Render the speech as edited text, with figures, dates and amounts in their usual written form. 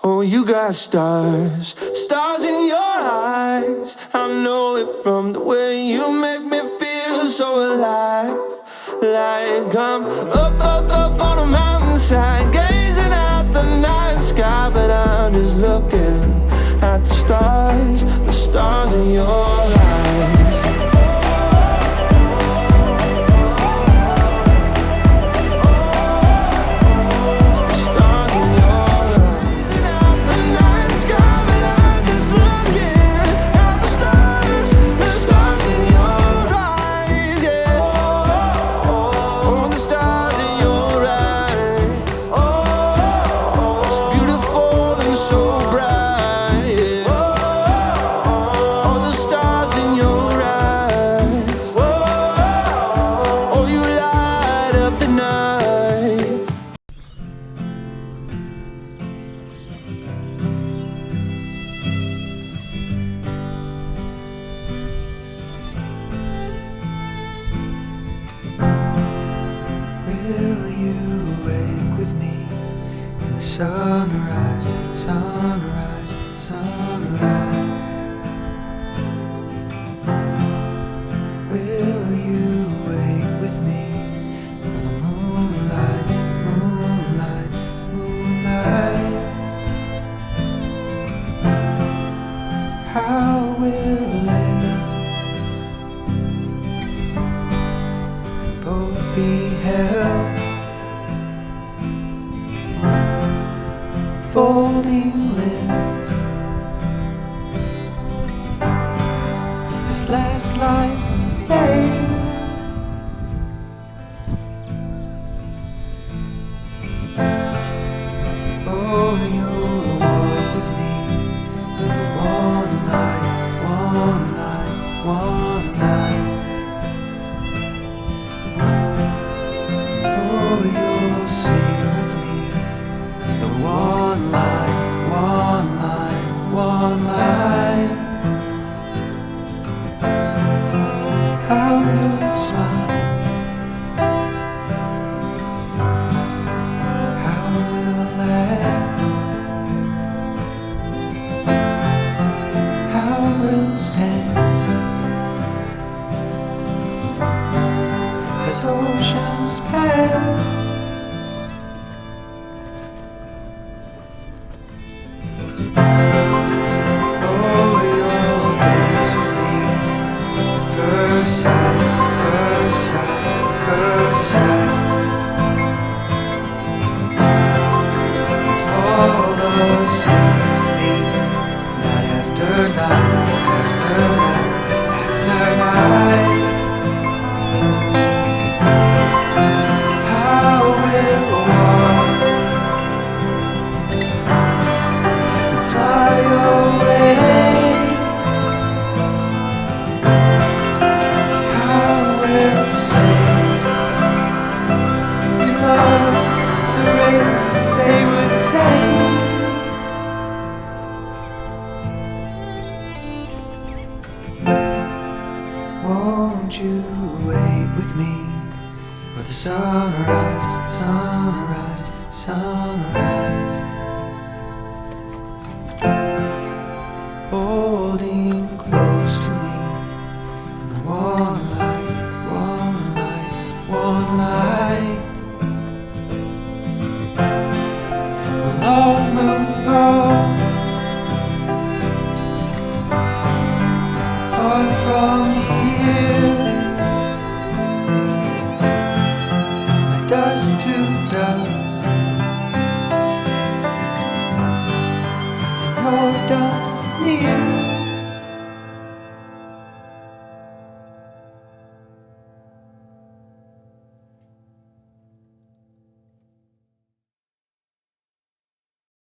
Oh, you got stars, stars in your eyes. I know it from the way you make me feel so alive. Like I'm up on a mountainside, gazing at the night sky, but I'm just looking at the stars in your eyes. Sunrise, sunrise, sunrise. Will you wait with me for the moonlight, moonlight, moonlight? How will they both be held? Folding limbs as last lights fade. Oh, you'll walk with me in the one light, one light, one light. Oh, you'll sing with me the one line, one line, one line. How you'll smile, how we'll laugh, how we'll stand as oceans pass. Won't you wait with me for the sunrise, sunrise, sunrise? Holding close to me in the one light, one light, one light. We'll all move on, far from here. Dust to dust, and your dust